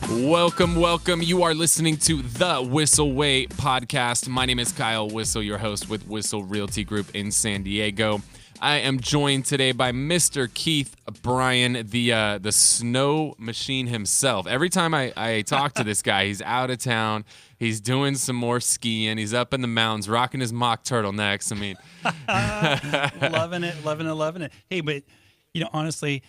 Welcome, welcome. You are listening to the Whissel Way podcast. My name is Kyle Whissel, your host with Whissel Realty Group in San Diego. I am joined today by Mr. Keith Bryan, the snow machine himself. Every time I talk to this guy, he's out of town. He's doing some more skiing. He's up in the mountains, rocking his mock turtlenecks. I mean, loving it. Hey, but honestly,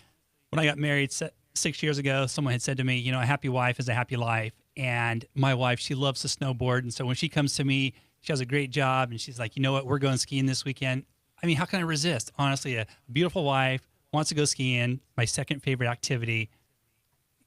when I got married 6 years ago, someone had said to me, a happy wife is a happy life. And my wife, she loves to snowboard. And so when she comes to me, she has a great job. And she's like, you know what? We're going skiing this weekend. I mean, how can I resist? Honestly, a beautiful wife wants to go skiing. My second favorite activity.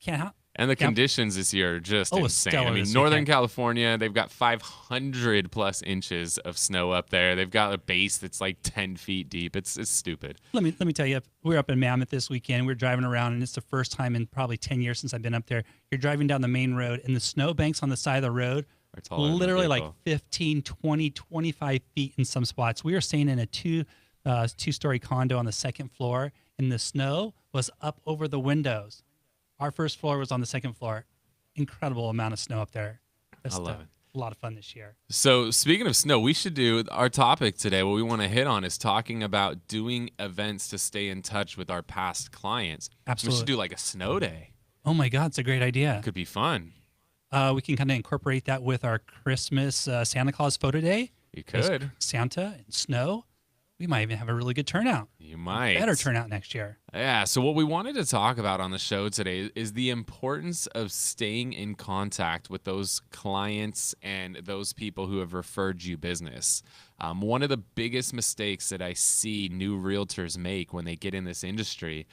Can't. And the conditions this year are just insane. I mean, Northern California, they've got 500 plus inches of snow up there. They've got a base that's like 10 feet deep. It's stupid. Let me tell you, we're up in Mammoth this weekend. We're driving around, and it's the first time in probably 10 years since I've been up there. You're driving down the main road, and the snow banks on the side of the road are literally like 15, 20, 25 feet in some spots. We were staying in a two-story condo on the second floor, and the snow was up over the windows. Our first floor was on the second floor. Incredible amount of snow up there. I love it. A lot of fun this year. So speaking of snow, we should do our topic today. What we want to hit on is talking about doing events to stay in touch with our past clients. Absolutely. We should do like a snow day. Oh my God, it's a great idea. It could be fun. We can kind of incorporate that with our Christmas Santa Claus photo day. You could. Santa and snow. We might even have a really good turnout. You might. Better turnout next year. Yeah, so what we wanted to talk about on the show today is the importance of staying in contact with those clients and those people who have referred you business. One of the biggest mistakes that I see new realtors make when they get in this industry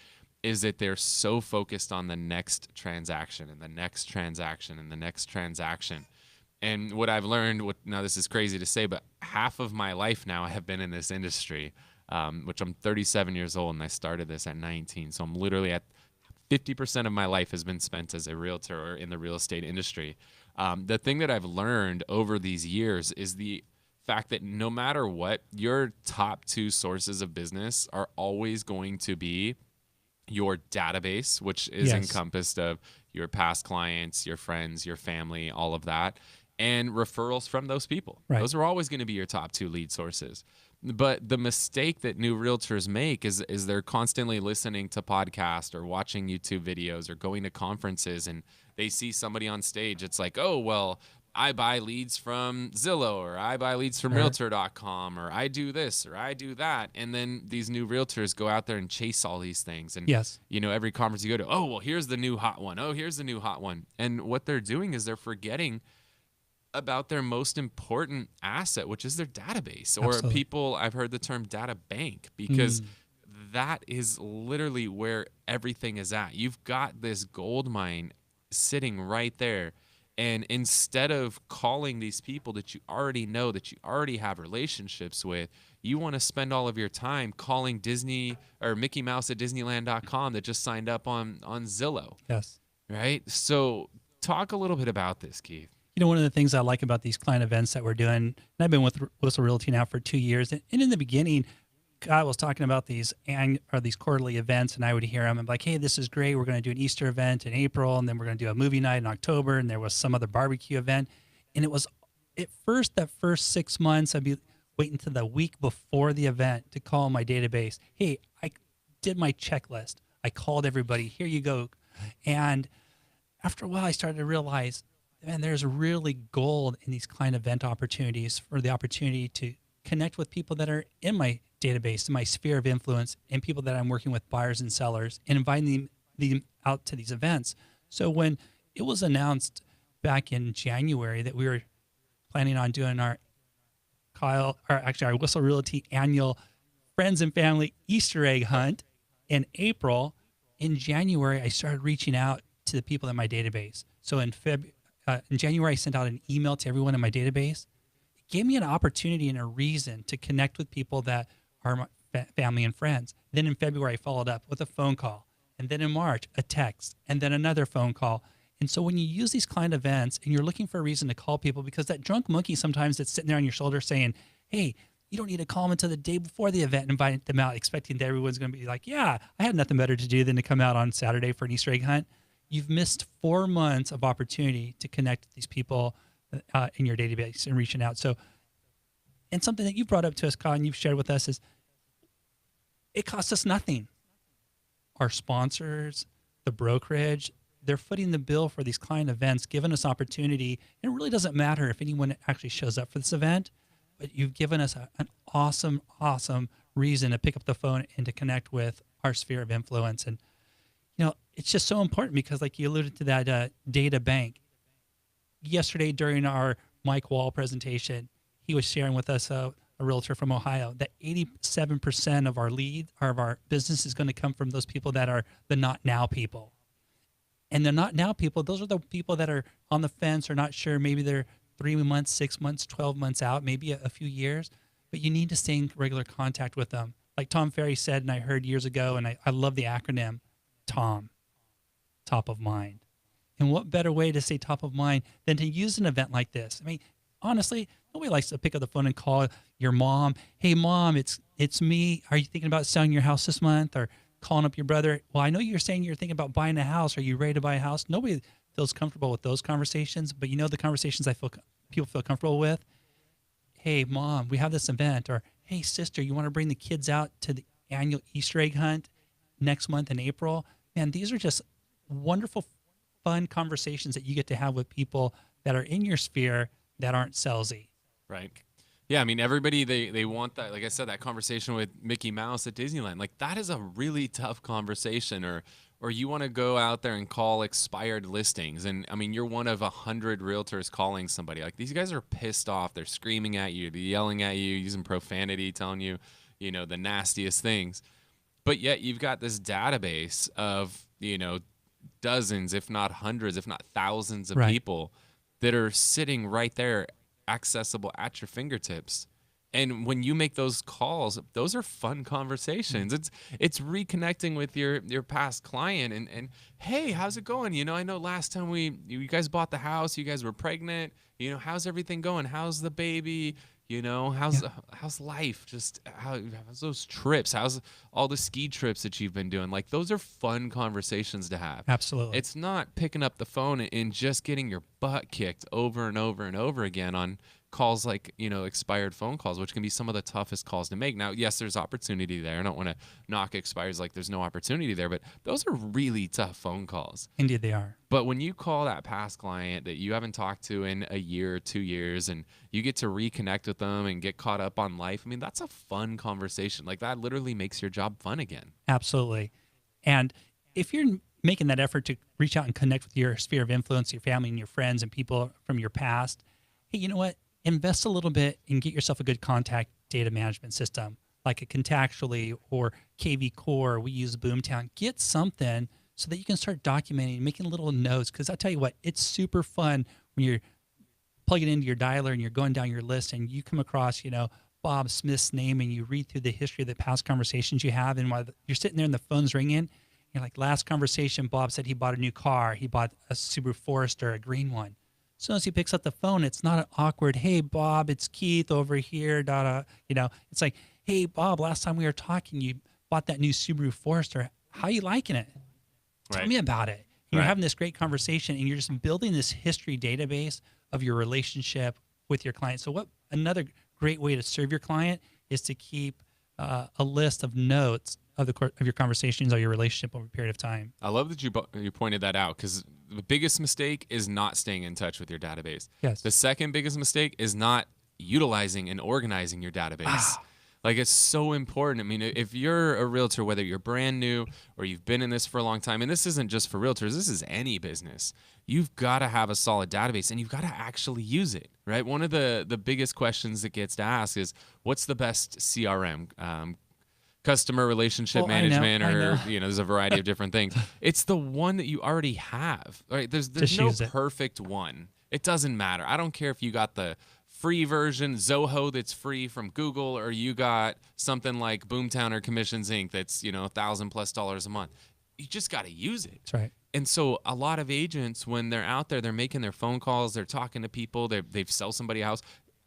is that they're so focused on the next transaction and the next transaction and the next transaction. And what I've learned, now this is crazy to say, but half of my life now I have been in this industry, which I'm 37 years old, and I started this at 19. So I'm literally at 50% of my life has been spent as a realtor or in the real estate industry. The thing that I've learned over these years is the fact that no matter what, your top two sources of business are always going to be your database, which is encompassed of your past clients, your friends, your family, all of that, and referrals from those people. Right. Those are always going to be your top two lead sources. But the mistake that new realtors make is they're constantly listening to podcasts or watching YouTube videos or going to conferences, and they see somebody on stage. It's like, oh, well, I buy leads from Zillow, or I buy leads from Realtor.com, or I do this, or I do that. And then these new realtors go out there and chase all these things. And, every conference you go to, oh, well, here's the new hot one. Oh, here's the new hot one. And what they're doing is they're forgetting about their most important asset, which is their database. Or people, I've heard the term data bank, because that is literally where everything is at. You've got this gold mine sitting right there. And instead of calling these people that you already know, that you already have relationships with, you want to spend all of your time calling Disney or Mickey Mouse at Disneyland.com that just signed up on Zillow. Yes. Right? So talk a little bit about this, Keith. One of the things I like about these client events that we're doing, and I've been with Whissel Realty now for 2 years, and in the beginning, I was talking about these quarterly events, and I would hear them. I'm like, hey, this is great. We're going to do an Easter event in April, and then we're going to do a movie night in October, and there was some other barbecue event. And it was, that first 6 months, I'd be waiting to the week before the event to call my database. Hey, I did my checklist. I called everybody. Here you go. And after a while, I started to realize, man, there's really gold in these client event opportunities for the opportunity to connect with people that are in my database, in my sphere of influence, and people that I'm working with, buyers and sellers, and inviting them out to these events. So when it was announced back in January that we were planning on doing our Whissel Realty annual Friends and Family Easter egg hunt in April, in January, I started reaching out to the people in my database. So in January, I sent out an email to everyone in my database. It gave me an opportunity and a reason to connect with people that are my family and friends. Then in February, I followed up with a phone call. And then in March, a text, and then another phone call. And so when you use these client events and you're looking for a reason to call people, because that drunk monkey sometimes that's sitting there on your shoulder saying, hey, you don't need to call them until the day before the event and invite them out, expecting that everyone's going to be like, yeah, I had nothing better to do than to come out on Saturday for an Easter egg hunt. you've missed 4 months of opportunity to connect with these people in your database and reaching out. So, and something that you brought up to us, Kyle, and you've shared with us is it costs us nothing. Our sponsors, the brokerage, they're footing the bill for these client events, giving us opportunity. And it really doesn't matter if anyone actually shows up for this event, but you've given us an awesome, awesome reason to pick up the phone and to connect with our sphere of influence. And, it's just so important because, like you alluded to that data bank. Yesterday during our Mike Wall presentation, he was sharing with us a realtor from Ohio that 87% of our lead or of our business is going to come from those people that are the not now people. And the not now people, those are the people that are on the fence or not sure. Maybe they're 3 months, 6 months, 12 months out, maybe a few years, but you need to stay in regular contact with them. Like Tom Ferry said, and I heard years ago, and I love the acronym, TOM, top of mind. And what better way to stay top of mind than to use an event like this? I mean, honestly, nobody likes to pick up the phone and call your mom. Hey, mom, it's me. Are you thinking about selling your house this month? Or calling up your brother. Well, I know you're saying you're thinking about buying a house. Are you ready to buy a house? Nobody feels comfortable with those conversations. But the conversations people feel comfortable with. Hey, mom, we have this event. Or hey, sister, you want to bring the kids out to the annual Easter egg hunt next month in April? Man, these are just wonderful, fun conversations that you get to have with people that are in your sphere that aren't salesy. Right. Yeah, I mean, everybody, they want that, like I said, that conversation with Mickey Mouse at Disneyland. Like, that is a really tough conversation. Or you want to go out there and call expired listings. And, I mean, you're one of 100 realtors calling somebody. Like, these guys are pissed off. They're screaming at you. They're yelling at you, using profanity, telling you, the nastiest things. But yet you've got this database of, dozens, if not hundreds, if not thousands of people that are sitting right there, accessible at your fingertips. And when you make those calls, those are fun conversations. It's reconnecting with your past client and hey, how's it going? I know last time you guys bought the house, you guys were pregnant. How's everything going? How's the baby? How's life? Just how's those trips? How's all the ski trips that you've been doing? Like, those are fun conversations to have. Absolutely. It's not picking up the phone and just getting your butt kicked over and over and over again on calls like, expired phone calls, which can be some of the toughest calls to make. Now, yes, there's opportunity there. I don't want to knock expires like there's no opportunity there, but those are really tough phone calls. Indeed, they are. But when you call that past client that you haven't talked to in a year or 2 years and you get to reconnect with them and get caught up on life, I mean, that's a fun conversation. Like, that literally makes your job fun again. Absolutely. And if you're making that effort to reach out and connect with your sphere of influence, your family and your friends and people from your past, hey, you know what? Invest a little bit and get yourself a good contact data management system, like a Contactually or KV Core. We use Boomtown. Get something so that you can start documenting, making little notes. Because I'll tell you what, it's super fun when you're plugging into your dialer and you're going down your list and you come across, Bob Smith's name and you read through the history of the past conversations you have. And while you're sitting there and the phone's ringing, you're like, last conversation, Bob said he bought a new car. He bought a Subaru Forester, a green one. As soon as he picks up the phone, it's not an awkward, hey, Bob, it's Keith over here. It's like, hey, Bob, last time we were talking, you bought that new Subaru Forester. How you liking it? Tell me about it. You're having this great conversation, and you're just building this history database of your relationship with your client. So another great way to serve your client is to keep a list of notes of your conversations or your relationship over a period of time. I love that you pointed that out, because the biggest mistake is not staying in touch with your database. Yes. The second biggest mistake is not utilizing and organizing your database. Like, it's so important. I mean, if you're a realtor, whether you're brand new or you've been in this for a long time, and this isn't just for realtors, this is any business, you've got to have a solid database and you've got to actually use it, right? One of the biggest questions that gets asked is, what's the best CRM? Customer relationship management, I know. There's a variety of different things. It's the one that you already have, right? There's no perfect one. It doesn't matter. I don't care if you got the free version, Zoho, that's free from Google, or you got something like Boomtown or Commissions Inc. that's, $1,000+ a month. You just got to use it. That's right. And so a lot of agents, when they're out there, they're making their phone calls, they're talking to people, they sell somebody a house.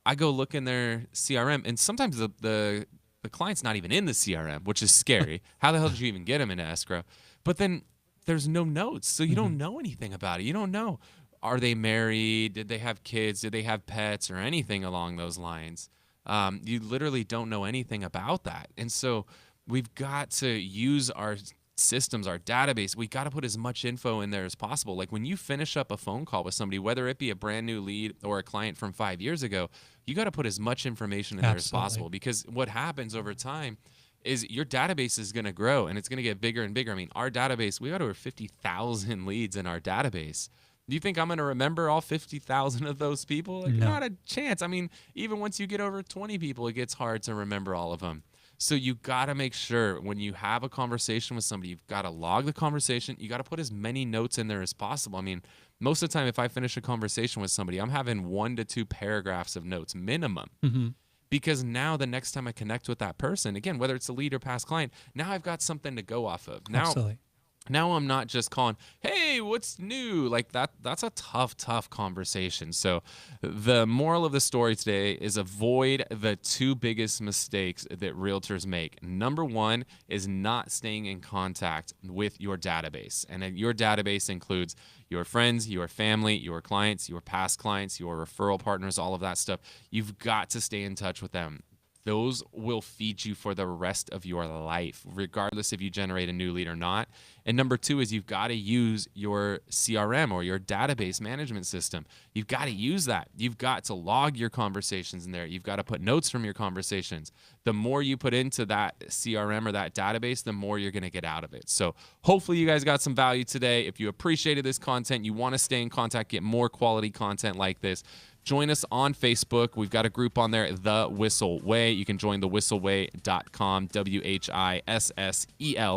I go look in their CRM, and sometimes the client's not even in the CRM, which is scary. How the hell did you even get them into escrow? But then there's no notes. So you don't know anything about it. You don't know. Are they married? Did they have kids? Did they have pets or anything along those lines? You literally don't know anything about that. And so we've got to use our systems, our database. We got to put as much info in there as possible. Like when you finish up a phone call with somebody, whether it be a brand new lead or a client from 5 years ago, you got to put as much information in there as possible, because what happens over time is your database is going to grow and it's going to get bigger and bigger. I mean, our database, we got over 50,000 leads in our database. Do you think I'm going to remember all 50,000 of those people? Like, No. not a chance. I mean, even once you get over 20 people, it gets hard to remember all of them. So you got to make sure when you have a conversation with somebody, you've got to log the conversation. You got to put as many notes in there as possible. I mean, most of the time, if I finish a conversation with somebody, I'm having 1 to 2 paragraphs of notes minimum. Because now the next time I connect with that person, again, whether it's a lead or past client, now I've got something to go off of. Now I'm not just calling, hey, what's new? Like that's a tough conversation. So the moral of the story today is avoid the 2 biggest mistakes that realtors make. Number 1 is not staying in contact with your database. And then your database includes your friends, your family, your clients, your past clients, your referral partners, all of that stuff. You've got to stay in touch with them. Those will feed you for the rest of your life, regardless if you generate a new lead or not. And number 2 is you've got to use your CRM or your database management system. You've got to use that. You've got to log your conversations in there. You've got to put notes from your conversations. The more you put into that CRM or that database, the more you're going to get out of it. So hopefully you guys got some value today. If you appreciated this content, you want to stay in contact, get more quality content like this, join us on Facebook. We've got a group on there, The Whissel Way. You can join thewhisselway.com, WHISSEL,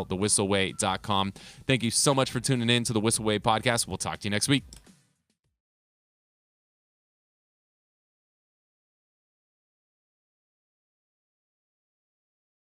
thewhisselway.com. Thank you so much for tuning in to the Whissel Way podcast. We'll talk to you next week.